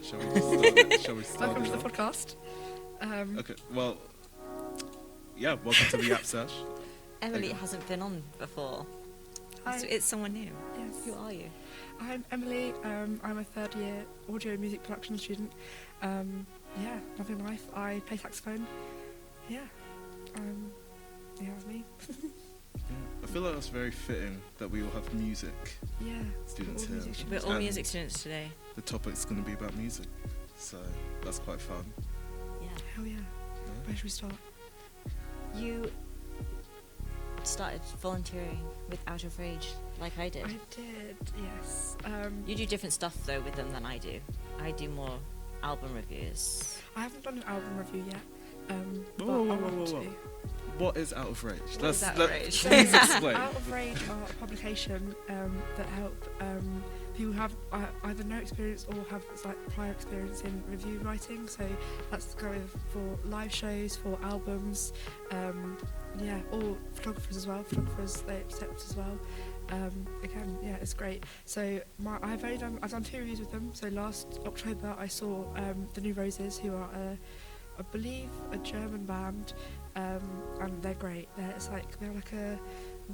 Shall we start it? Shall we start Welcome it to the off? podcast. Okay, well, yeah, welcome to the app sesh. Emily Okay. hasn't been on before. Hi. It's someone new. Yes. Who are you? I'm Emily. I'm a third year audio and music production student. Loving life. I play saxophone. Yeah. That's me. Yeah, I feel like that's very fitting that we all have music Yeah. students all here. musicians. We're all And music students today. The topic's going to be about music, so that's quite fun. Yeah. Hell yeah. Yeah. Where should we start? You started volunteering with Out of Rage, like I did. I did. Yes. You do different stuff though with them than I do. I do more album reviews. I haven't done an album review yet. But Whoa, I whoa, want whoa, to. whoa. What is Out of Rage? What is Out of Rage? Please explain. Out of Rage are a publication that help people who have either no experience or have prior experience in review writing. So that's going for live shows, for albums, or photographers as well. Photographers they accept as well. Again, yeah, it's great. So I've done 2 reviews with them. So last October I saw the New Roses, who are I believe a German band, and they're great. They're like a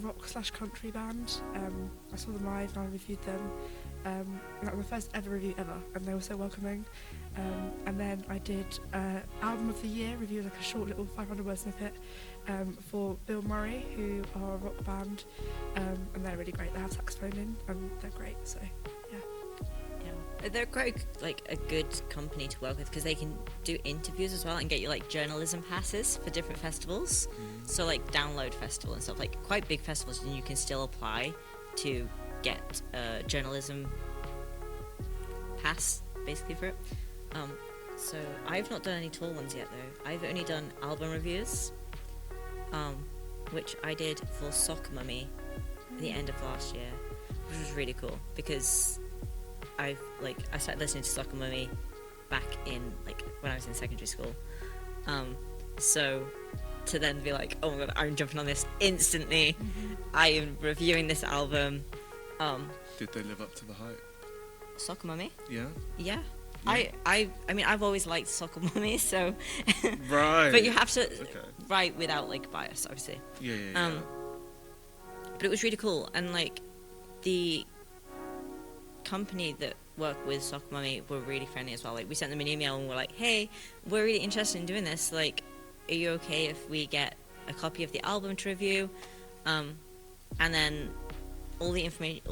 rock/country band. I saw them live and I reviewed them. And that was my first ever review ever, and they were so welcoming. And then I did album of the year review, like a short little 500-word snippet for Bill Murray, who are a rock band, and they're really great. They have saxophone in, and they're great. So yeah. Yeah. They're quite like a good company to work with because they can do interviews as well and get you like journalism passes for different festivals. So like Download Festival and stuff, like quite big festivals, and you can still apply to get a journalism pass basically for it. So I've not done any tour ones yet though. I've only done album reviews, which I did for Sock Mummy at the end of last year, which was really cool because I started listening to Sock Mummy back in when I was in secondary school. So to then be like, oh my god, I'm jumping on this instantly. I am reviewing this album. Did they live up to the hype? Soccer Mummy? Yeah? Yeah. Yeah. I mean, I've always liked Soccer Mummy, so... Right. But you have to Okay. write without, bias, obviously. Yeah. But it was really cool, and, the company that worked with Soccer Mummy were really friendly as well. We sent them an email and we're like, hey, we're really interested in doing this. Are you okay if we get a copy of the album to review? And then all the information,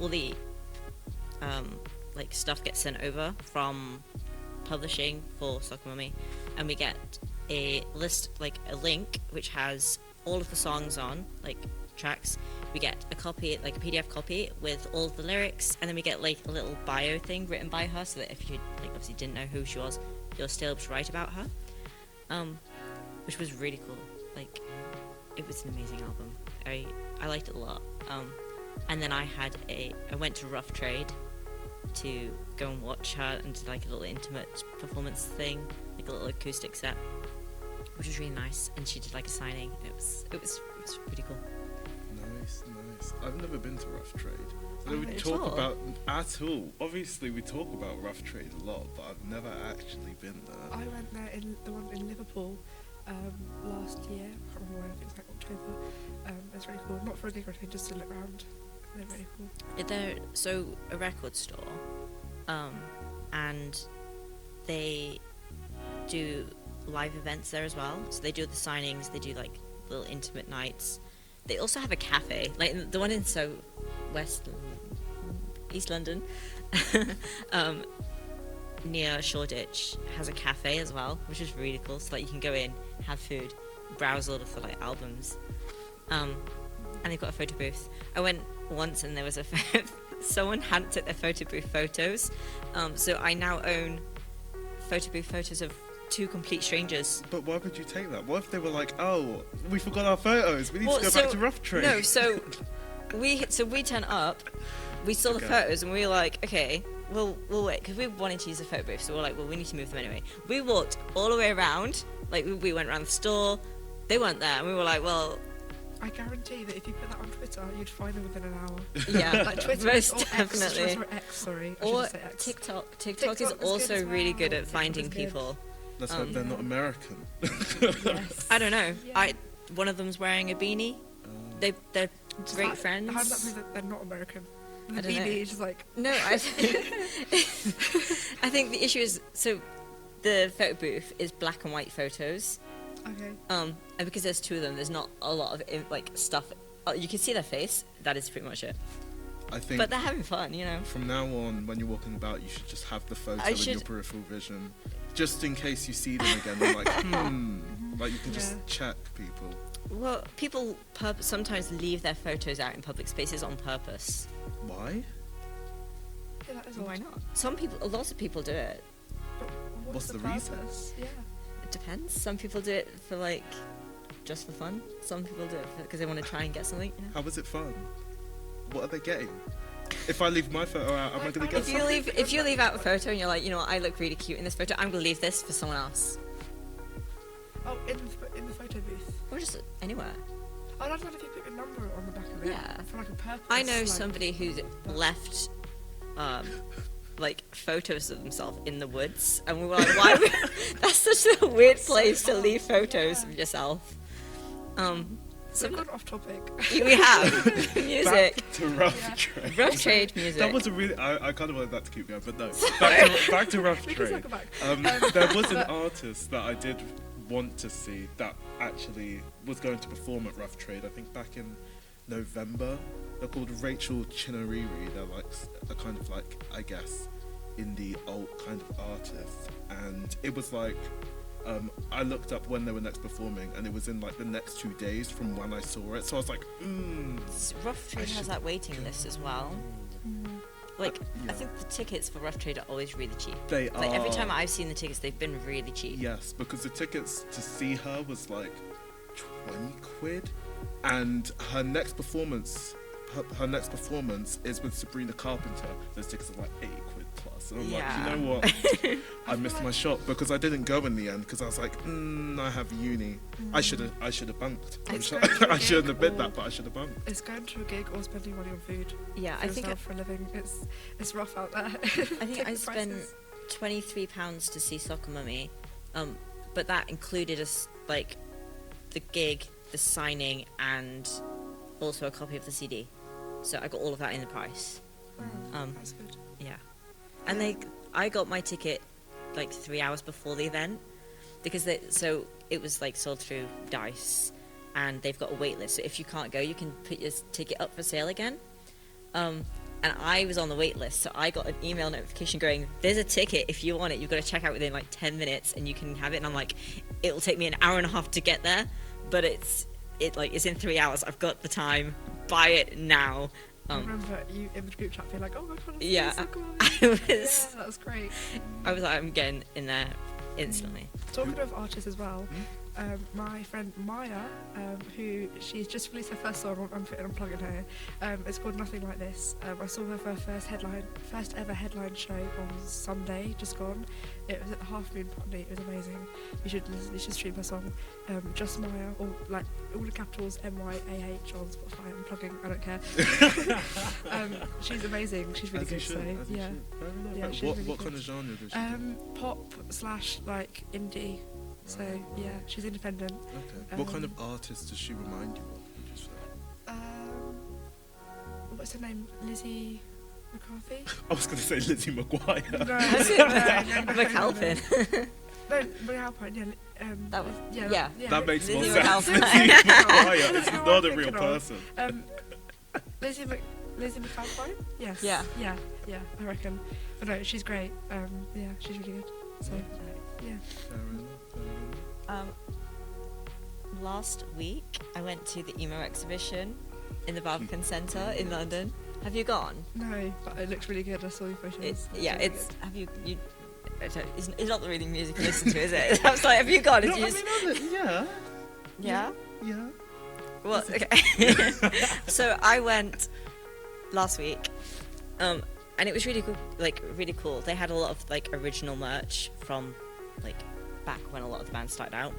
stuff gets sent over from publishing for Soccer Mummy, and we get a list, a link which has all of the songs on, tracks. We get a copy, a PDF copy with all of the lyrics, and then we get a little bio thing written by her, so that if you obviously didn't know who she was, you're still able to write about her, which was really cool. It was an amazing album. I liked it a lot. And then I went to Rough Trade to go and watch her and did a little intimate performance thing, a little acoustic set, which was really nice. And she did a signing. It was pretty cool. Nice. I've never been to Rough Trade. So we At talk all? about at all. Obviously, we talk about Rough Trade a lot, but I've never actually been there. I went there in the one in Liverpool last year. I can't remember when. I think it was October. It's really cool. Not for a gig or anything, just to look around. They're really cool. They're a record store, and they do live events there as well. So they do the signings. They do little intimate nights. They also have a cafe, the one in East London, near Shoreditch, has a cafe as well, which is really cool. So you can go in, have food, browse all of the albums, and they've got a photo booth. I went once and there was someone hadn't took their photo booth photos, so I now own photo booth photos of 2 complete strangers. But why would you take that? What if they were like, oh, we forgot our photos, we need to go back to Rough Trade? No, so we turn up, we saw the photos and we were like, okay, we'll wait, because we wanted to use the photo booth, so we're like, well, we need to move them anyway. We walked all the way around, we went around the store, they weren't there, and we were like, well, I guarantee that if you put that on Twitter, you'd find them within an hour. Yeah, Like Twitter most or definitely. X, Twitter or X, sorry. I Or should say X. TikTok. TikTok is is good also as really good well. at TikTok finding is good. people. Let's hope they're not American. Yes. I don't know. Yeah. One of them's wearing a beanie. They're Just great how- friends. How does that prove that they're not American? The I don't know. BB is just like, No, I think the issue is, so the photo booth is black and white photos, okay. and because there's two of them, there's not a lot of like stuff. You can see their face. That is pretty much it. I think But they're having fun, you know. from now on, when you're walking about, you should just have the photo I in should- your peripheral vision, just in case you see them again. You're like, like you can just Yeah. check people. Well, people sometimes leave their photos out in public spaces on purpose. Why? Yeah, that is Why odd. not? Lots of people do it. But What's the reason? purpose? Yeah. It depends. Some people do it for like just for fun. Some people do it because they want to try and get something. You know? How is it fun? What are they getting? If I leave my photo out, am I going to get If you something? if you leave out a photo and you're like, you know what, I look really cute in this photo, I'm gonna leave this for someone else, Oh, in the photo booth. or just anywhere. I don't know if you put your number on the back of it. Yeah. For like a purpose. I know like, somebody who's left, like photos of themselves in the woods, and we were like, why? That's such a weird place to leave photos of yourself. So we've gone off topic. We have music, Back to Rough Yeah. Trade. rough trade music. That was a really. I kind of wanted that to keep going, but no. Back to Rough We can Trade. circle back. There was an artist that I did want to see that actually was going to perform at Rough Trade. I think back in November. They're called Rachel Chinariri. They're like a kind of like, I guess, indie alt kind of artist, and it was like. I looked up when they were next performing, and it was in like the next 2 days from when I saw it. So I was like, Rough Trade has that waiting list as well. Like, yeah. I think the tickets for Rough Trade are always really cheap. they Like are. every time I've seen the tickets, they've been really cheap. Yes, because the tickets to see her was like 20 quid, and her next performance, her next performance is with Sabrina Carpenter. Those tickets are like 80 quid plus, and I'm Yeah. like, you know what? I missed my shot because I didn't go in the end because I was like, I have uni. I should have bunked. It's I going to a shouldn't have bid gig that, or- but I should have bunked. It's going to a gig or spending money on food. Yeah, For yourself for a living. It's rough out there. I think Take I the spent prices. £23 to see Soccer Mummy, but that included like the gig, the signing, and also a copy of the CD. So I got all of that in the price. Wow, that's good. Yeah, and I got my ticket like 3 hours before the event because so it was like sold through Dice, and they've got a wait list. So if you can't go, you can put your ticket up for sale again. And I was on the wait list, so I got an email notification going, "There's a ticket if you want it. You've got to check out within like 10 minutes, and you can have it." And I'm like, "It will take me an hour and a half to get there, but it's in 3 hours. I've got the time. Buy it now." I remember you in the group chat being like, "Oh my god, it's Yeah, so cool." I was Yeah, that was great. I was like, I'm getting in there instantly. Talking of artists as well, my friend Maya, who she's just released her first song. I'm plugging her. It's called Nothing Like This. I saw her for her first ever headline show on Sunday, just gone. It was at the Half Moon Putney. It was amazing. You should listen. You should stream her song. Just Maya, or like all the capitals MYAH on Spotify. I'm plugging. I don't care. She's amazing. She's really As you good. should, So as you yeah. should. Fair enough. Yeah, Like, she's what really kind good. of genre does she do? Pop / like indie. So Right. yeah, she's independent. Okay. What kind of artist does she remind you of? Would you say? What's her name? Lizzie McCarthy? I was going to say Lizzie McGuire. No, McAlpin. No, McAlpin. Yeah. That was- yeah. yeah. That makes more Lizzie sense. McAlpin. Lizzie McGuire. It's Who am I not a real thinking of? person. Lizzie McAlpin? Yes. Yeah. Yeah, I reckon. But no, she's great. Yeah, she's really good. So, yeah. Fair enough. Fair enough. Last week, I went to the emo exhibition in the Barbican Centre in London. Have you gone? No, but it looks really good. I saw your photos. Have you? It's not really music to listen to, is it? I was like, have you gone? No, It's I just- mean, yeah. yeah. Yeah. Well, okay. So I went last week, and it was really cool. Like really cool. They had a lot of like original merch from like back when a lot of the bands started out.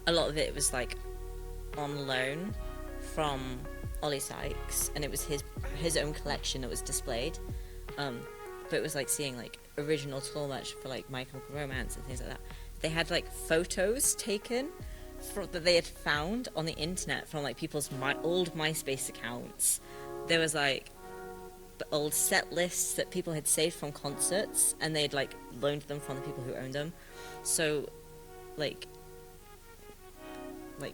A lot of it was like on loan from Ollie Sykes, and it was his own collection that was displayed. But it was like seeing like original tour merch for like My Chemical Romance and things like that. They had like photos taken that they had found on the internet from like people's old MySpace accounts. There was like old set lists that people had saved from concerts, and they'd like loaned them from the people who owned them. So like I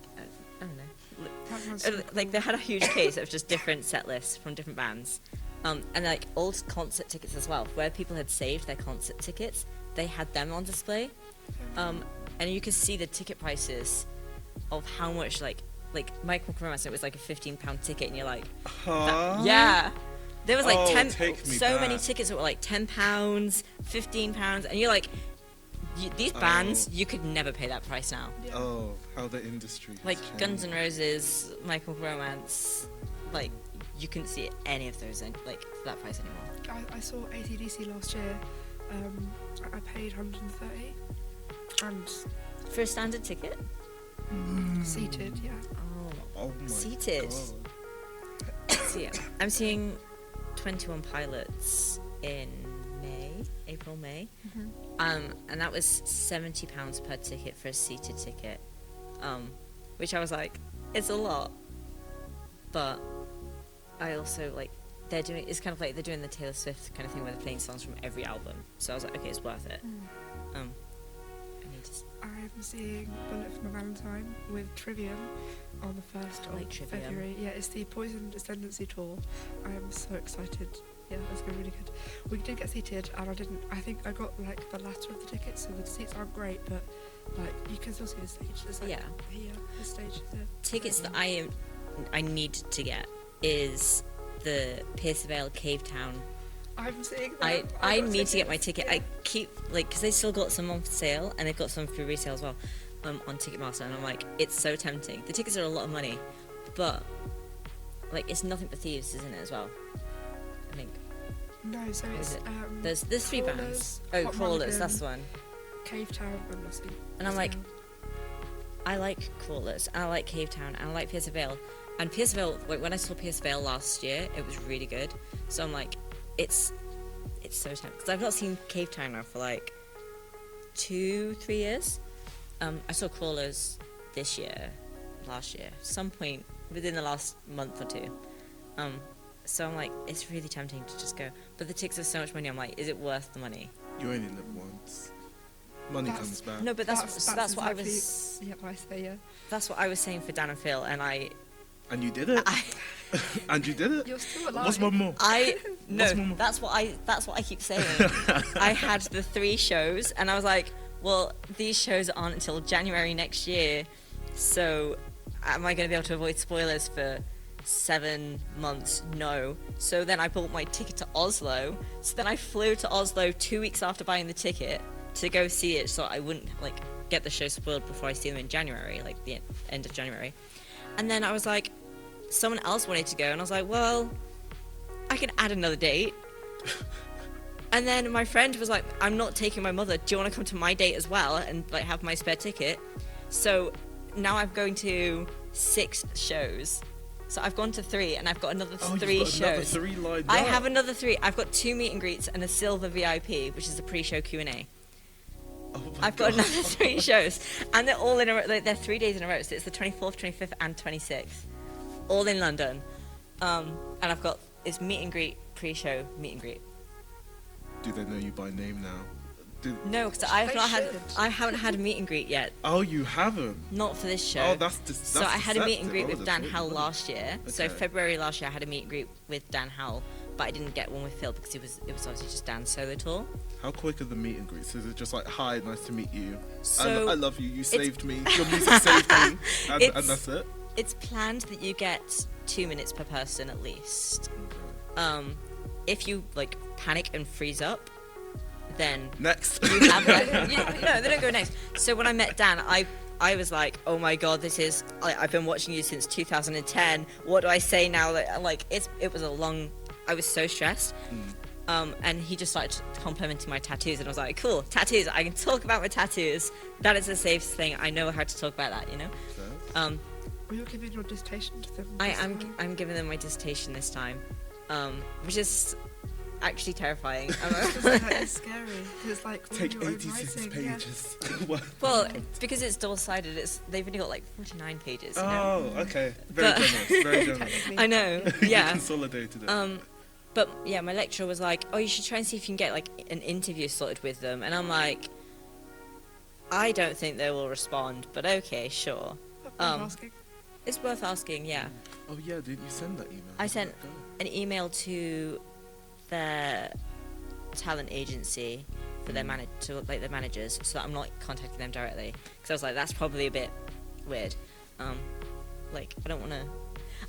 don't know, like they had a huge case of just different set lists from different bands, and like old concert tickets as well, where people had saved their concert tickets. They had them on display, and you could see the ticket prices of how much like My Chemical Romance. It was like a £15 ticket, and you're like, yeah. There was like many tickets that were like £10, £15, and you're like, these bands, you could never pay that price now. Yeah. Oh, how the industry has like changed. Guns N' Roses, My Chemical Romance, like you couldn't see any of those like for that price anymore. I saw AC/DC last year. I paid 130, and For a standard ticket? seated, yeah. Oh my Seated. God. So yeah, I'm seeing 21 Pilots in April, May. And that was £70 per ticket for a seated ticket, which I was like, it's a lot, but I also like it's kind of like they're doing the Taylor Swift kind of thing where they're playing songs from every album, so I was like, okay, it's worth it. I'm seeing Bullet for My Valentine with Trivium on the 1st of February. Yeah, it's the Poison Ascendancy tour. I am so excited. Yeah, that's going to be really good. We did get seated, and I think I got like the latter of the tickets, so the seats aren't great, but like you can still see the stage. There's like the stage. Tickets that I need to get is the Pierce Vale Cave Town. I'm seeing that. I need to get my ticket. I keep because they still got some on sale, and they've got some for resale as well on Ticketmaster, and I'm like, it's so tempting. The tickets are a lot of money, but like it's nothing but thieves, isn't it, as well? I think. No, so it's there's three bands. Oh, Crawlers, that's the one. Cave Town and Lusty. And I'm like, I like Crawlers, and I like Cave Town, and I like Pierce Vale. And Pierce Vale, like when I saw Pierce Vale last year, it was really good. So I'm like, it's so tempting because I've not seen Cave Town now for like 2-3 years. I saw Crawlers last year, some point within the last month or two. So I'm like, it's really tempting to just go, but the tickets are so much money. I'm like, is it worth the money? You only live once. Money comes back. No, but that's what I was. Yeah, I say yeah. That's what I was saying for Dan and Phil, and I. And you did it. And you did it. You're still alive. What's one more? That's what I keep saying. I had the 3 shows, and I was like, well, these shows aren't until January next year, so am I going to be able to avoid spoilers for 7 months? No. So then I bought my ticket to Oslo. So then I flew to Oslo 2 weeks after buying the ticket to go see it, so I wouldn't like get the show spoiled before I see them in January, like the end of January. And then I was like, someone else wanted to go, and I was like, well, I can add another date. And then my friend was like, I'm not taking my mother. Do you want to come to my date as well and like have my spare ticket? So now I'm going to 6 shows. So I've gone to 3, and I've got another 3 shows. Another 3 lined I up. have another 3. I've got 2 meet and greets and a silver VIP, which is a pre-show Q&A. I've got another 3 shows, and they're all in a row. Like, they're 3 days in a row. So it's the 24th, 25th, and 26th, all in London. And I've got it's meet and greet, pre-show meet and greet. Do they know you by name now? No, because I haven't had a meet and greet yet. Oh, you haven't? Not for this show. Oh, that's so I had a meet and greet with Dan Howell Howell last year. Okay. So February last year I had a meet and greet with Dan Howell, but I didn't get one with Phil because it was obviously just Dan's solo tour. How quick are the meet and greets? Is it just like, hi, nice to meet you, so I love you, you saved me, your music saved me, and that's it? It's planned that you get 2 minutes per person at least. If you like panic and freeze up, then next you have no, they don't go next. So when I met Dan, I was like, oh my god, I've been watching you since 2010. What do I say now? Like it was a long. I was so stressed. And he just started complimenting my tattoos, and I was like, cool, tattoos. I can talk about my tattoos. That is the safest thing. I know how to talk about that, you know. Or you're giving your dissertation to them. I'm giving them my dissertation this time, which is actually terrifying. That is scary. It's like Take your own 86 writing, pages. Well, because it's double-sided, they've only got like 49 pages. You know? Oh, okay. Very generous. Very generous. I know. You Yeah. consolidated it. But yeah, my lecturer was like, "Oh, you should try and see if you can get like an interview sorted with them." And I'm like, "I don't think they will respond, but okay, sure." Asking. It's worth asking, yeah. Oh yeah, didn't you send that email? I sent an email to their talent agency for their their managers, so that I'm not contacting them directly. Because I was like, that's probably a bit weird. Like, I don't want to.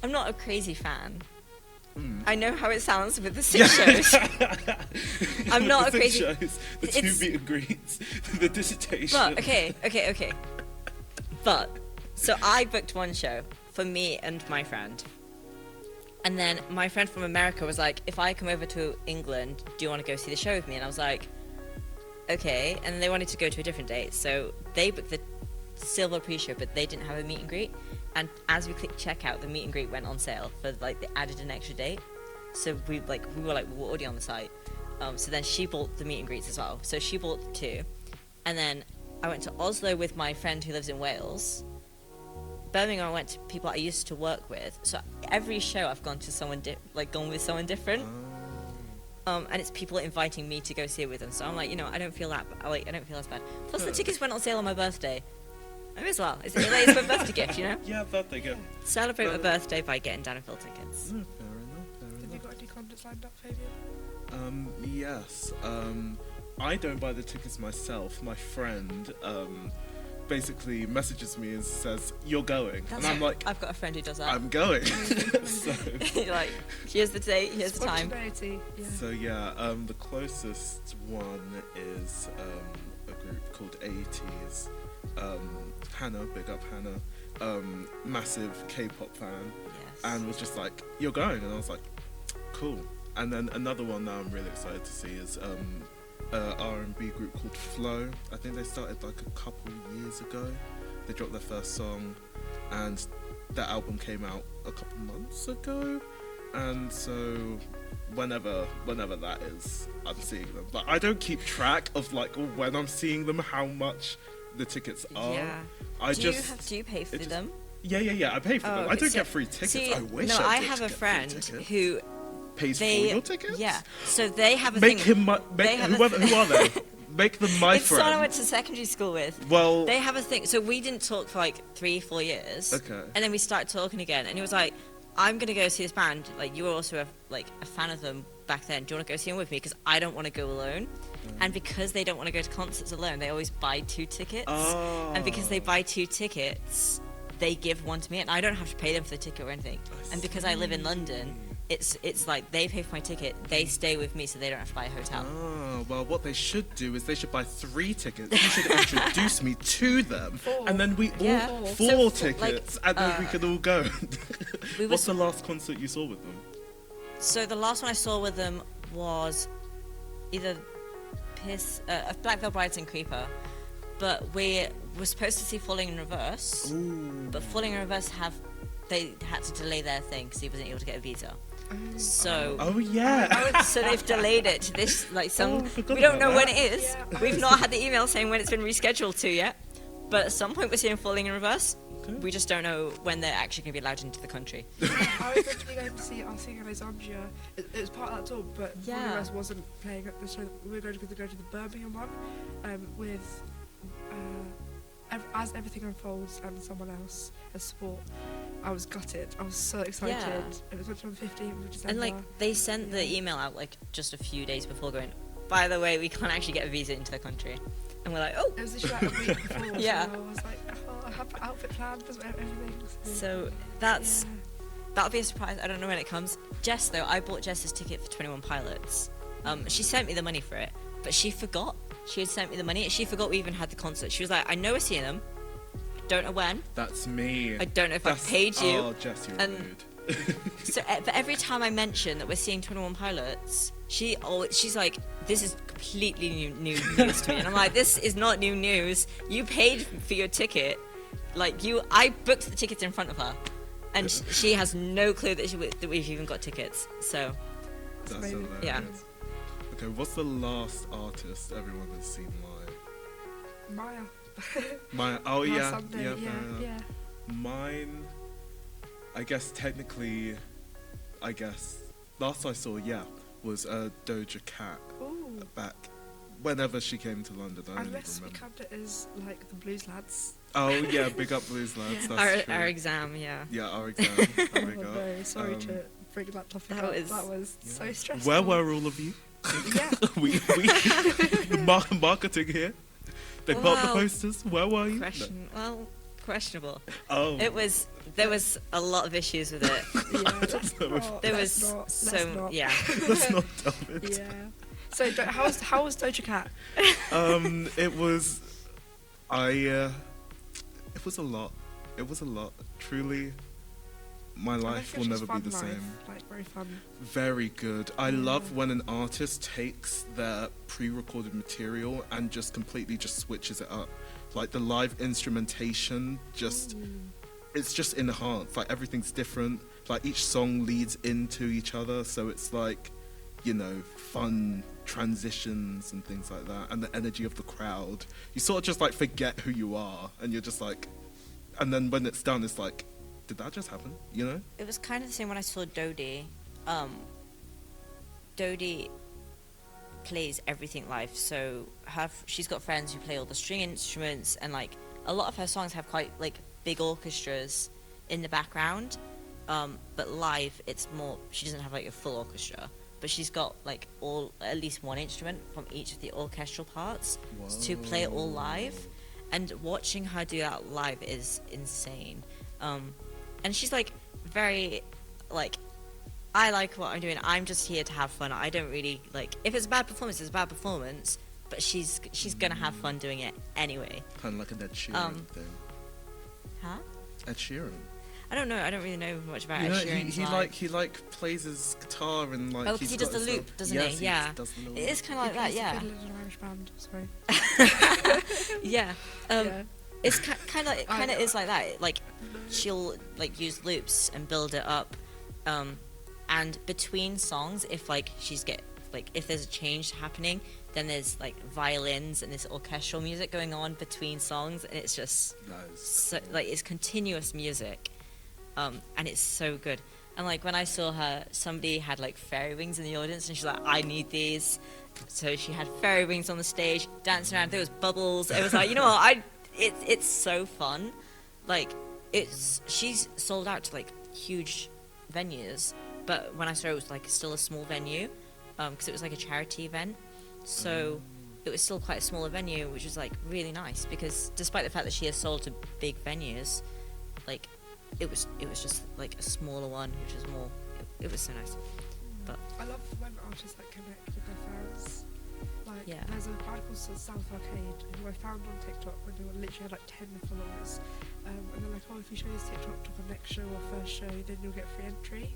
I'm not a crazy fan. I know how it sounds with the sesh shows. I'm not a crazy. Shows, the two meet and greets, the dissertation. But okay. But so I booked one show for me and my friend. And then my friend from America was like, if I come over to England, do you want to go see the show with me? And I was like, okay. And then they wanted to go to a different date. So they booked the silver pre-show, but they didn't have a meet and greet. And as we clicked checkout, the meet and greet went on sale for like they added an extra date. So we were already on the site. So then she bought the meet and greets as well. So she bought the two. And then I went to Oslo with my friend who lives in Wales. Birmingham, I went to people I used to work with. So every show I've gone to gone with someone different. And it's people inviting me to go see it with them. So I'm like, I don't feel that. I don't feel as bad. Plus, the tickets went on sale on my birthday. I may as well. It's my birthday gift, Yeah, birthday gift. Celebrate my birthday by getting Danville tickets. Fair enough. Have you got any concerts lined up, Fabian? Yes. I don't buy the tickets myself. My friend basically messages me and says, "You're going," and I'm like, I've got a friend who does that. I'm going. So, like, here's the date, here's the time. Yeah. So yeah, the closest one is a group called ATs. Hannah, big up Hannah, massive K-pop fan, Yes. and was just like, "You're going," and I was like, "Cool." And then another one that I'm really excited to see is R&B group called Flow. I think they started like a couple years ago. They dropped their first song, and their album came out a couple months ago. And so whenever that is, I'm seeing them. But I don't keep track of like when I'm seeing them, how much the tickets are. Yeah. Do you pay for them? Yeah. I pay for them. Okay, I don't get free tickets. See, I wish. No, I I did have a get friend free tickets. who pays for your tickets. Yeah. So they have a Make thing. him who are they? Make them my It's friend. someone I went to secondary school with. Well, They have a thing. So we didn't talk for like 3-4 years. Okay. And then we started talking again, and he was like, "I'm gonna go see this band. Like, you were also a fan of them back then. Do you want to go see them with me? Because I don't want to go alone." And because they don't want to go to concerts alone, they always buy 2 tickets. Oh. And because they buy 2 tickets, they give one to me, and I don't have to pay them for the ticket or anything. And because I live in London, it's like they pay for my ticket, they stay with me, so they don't have to buy a hotel. Oh, well, what they should do is they should buy 3 tickets. You should introduce me to them, 4. and then we all Yeah. 4 So, tickets, and then we can all go. We What's was- the last concert you saw with them? So the last one I saw with them was either Black Veil Brides and Creeper, but we were supposed to see Falling in Reverse. Ooh. But Falling in Reverse they had to delay their thing because he wasn't able to get a visa. So Oh yeah. so they've delayed it to this Oh, I forgot we don't about know when that. it is. Yeah. We've not had the email saying when it's been rescheduled to yet. But at some point we're seeing Falling in Reverse. Okay. We just don't know when they're actually going to be allowed into the country. I was actually going to see our singer Alexandria. It was part of that tour, but Yeah. one of us wasn't playing at the show. We were going to go to the Birmingham one with As Everything Unfolds and someone else as support. I was gutted. I was so excited. Yeah. It was on the 15th of December. And like they sent the email out like just a few days before going, by the way, we can't actually get a visa into the country. And we're like, oh. It was the show a week before. Yeah. So I was like, oh, I have the outfit planned for everything. So that'll be a surprise. I don't know when it comes. Jess, though, I bought Jess's ticket for 21 Pilots. She sent me the money for it, but she forgot. She had sent me the money, and she forgot we even had the concert. She was like, I know we're seeing them. Don't know when. That's me. I don't know if I paid you. Oh, Jess, you're And- rude. So, but every time I mention that we're seeing 21 Pilots, she's like, this is completely new news to me. And I'm like, this is not new news. You paid for your ticket. Like I booked the tickets in front of her, and she has no clue that we've even got tickets. So That's amazing. hilarious. Yeah. Okay, what's the last artist everyone has seen live? Maya. Mine. Oh Last yeah, Sunday, yeah, fair enough. yeah. Mine. I guess technically, last I saw, was Doja Cat Ooh. back whenever she came to London. I don't even Unless we remember. count it as like the Blues Lads. Oh yeah, big up Blues Lads. Yeah. That's true. our exam, yeah. Yeah, our exam. Oh Big up. no, sorry Um, to bring that topic that up. was- That was Yeah. so stressful. Where were all of you? Yeah. we marketing here. They bought the Well, posters. Where were you? Questionable. Oh. There was a lot of issues with it. Yeah, let's know if- not, There let's was not, so let's not. yeah. Let's not delve into. Yeah. So how was Doja Cat? It was, it was a lot. It was a lot. Truly, my I life think will she's never be fun the live, same. Like very fun. Very good. I love when an artist takes their pre-recorded material and just completely just switches it up. Like the live instrumentation, it's just enhanced. Like everything's different. Like each song leads into each other, so it's like, fun transitions and things like that, and the energy of the crowd. You sort of just like forget who you are, and you're just like, and then when it's done, it's like, did that just happen? It was kind of the same when I saw Dodie. Dodie plays everything live, so she's got friends who play all the string instruments, and like a lot of her songs have quite like big orchestras in the background. But live, it's more. She doesn't have like a full orchestra, but she's got like at least one instrument from each of the orchestral parts to play it all live. And watching her do that live is insane. And she's like very like, I like what I'm doing. I'm just here to have fun. I don't really like, if it's a bad performance, it's a bad performance. But she's gonna have fun doing it anyway. Kind of like an Ed Sheeran thing. Huh? Ed Sheeran. I don't know. I don't really know much about You Ed know, Sheeran's he live. like plays his guitar and like. Oh, 'cause he does got the his loop, own- doesn't yes, he? Yeah. does the little It is kind of like He that, plays the yeah. fiddle in an Irish band. Sorry. Yeah. Yeah. It's kind of is like that. Like she'll like use loops and build it up, and between songs, if like if there's a change happening, then there's like violins and this orchestral music going on between songs, and it's just so, like it's continuous music, and it's so good. And like when I saw her, somebody had like fairy wings in the audience, and she's like, "I need these." So she had fairy wings on the stage, dancing around. There was bubbles. It was like, you know what? It's so fun. Like she's sold out to like huge venues, but when I saw her, it was like still a small venue, because it was like a charity event. So it was still quite a smaller venue, which was like really nice, because despite the fact that she has sold to big venues, like it was just like a smaller one, which was more. It was so nice. But I love when artists like connect with their fans. Like Yeah. there's a band called South Arcade who I found on TikTok when they literally had like 10 followers, and they're like, oh, if you show this TikTok to our next show or first show, then you'll get free entry.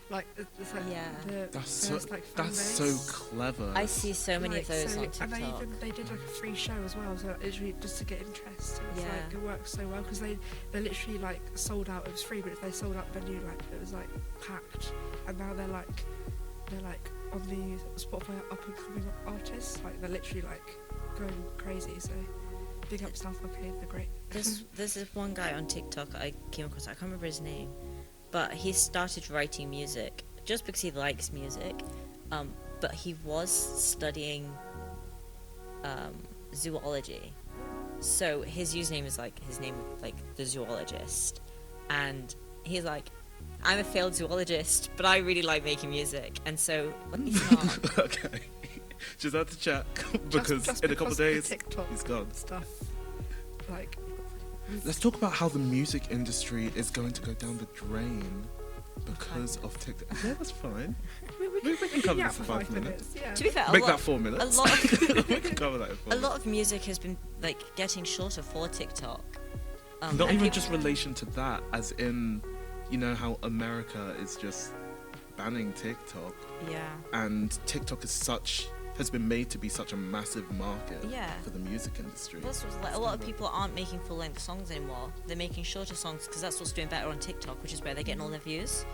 Like it's like Yeah. the That's first, so. like, fan That's base. so clever. I see so many of those on And TikTok. they did like a free show as well, so literally just to get interest. And it's Yeah. like it works so well because they literally like sold out. It was free, but if they sold out the venue, like it was like packed. And now they're like on the Spotify up and coming artists. Like they're literally like going crazy. So big up South Arcade, they're great. There's this one guy on TikTok I came across. I can't remember his name, but he started writing music just because he likes music. But he was studying zoology, so his username is like his name, like the zoologist, and he's like, I'm a failed zoologist, but I really like making music, and so he's not. Okay. Just had to check because just in a couple because of the days TikTok he's gone. stuff. Like Let's talk about how the music industry is going to go down the drain because of TikTok. Yeah, that's fine. We can cover yeah, this in for 5 minutes. Yeah. To be fair, Make that 4 minutes. a lot of We can cover that in 4 a lot of music has been like getting shorter for TikTok. Not and even people- just relation to that, as in, you know how America is just banning TikTok, Yeah. and TikTok is such has been made to be such a massive market Yeah. for the music industry. Plus, like, a lot of people aren't making full-length songs anymore. They're making shorter songs because that's what's doing better on TikTok, which is where they're getting all their views.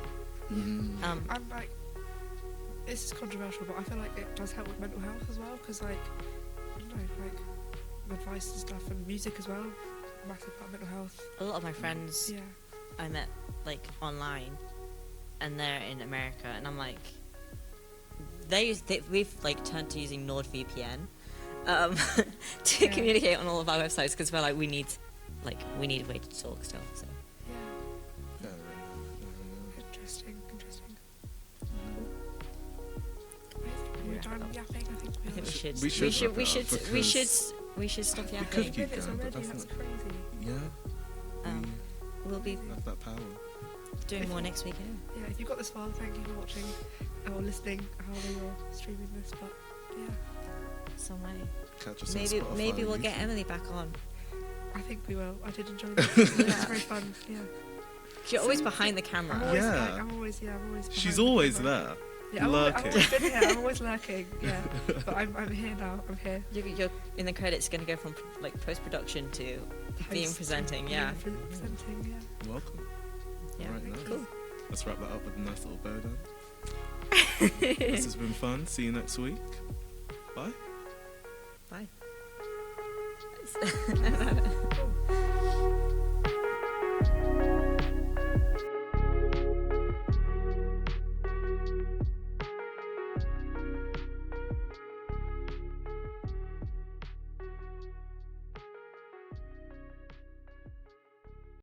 I'm like, this is controversial, but I feel like it does help with mental health as well, because like, I don't know, like advice and stuff and music as well, massive about mental health. A lot of my friends Yeah. I met like online, and they're in America, and I'm like, we've like turned to using NordVPN to Yeah. communicate on all of our websites because we're like we need a way to talk still. So Yeah. Fair enough. Interesting. Yeah. We're done yapping. I think we should We should wrap it up we should stop we yapping. could keep minutes going, but already. that's That's not. crazy. Yeah, We'll be we have that power. doing more next week. Yeah, if you got this far, thank you for watching or listening, however you're streaming this. But yeah, Some way. Catch us on Maybe Spotify we'll and get YouTube. Emily back on. I think we will. I did enjoy this. It was very fun. Yeah. She's always behind the I'm camera. always, Yeah. I'm always. behind She's the always camera. there. Yeah, I've lurking. always been here. I'm always lurking. Yeah, but I'm here now. I'm here. You're in the credits. Going to go from like post production to being Host, presenting. Yeah. Presenting. Yeah. Welcome. Yeah. Alright, nice. Cool. Let's wrap that up with a nice little bow down. This has been fun. See you next week. Bye. Bye. Cool.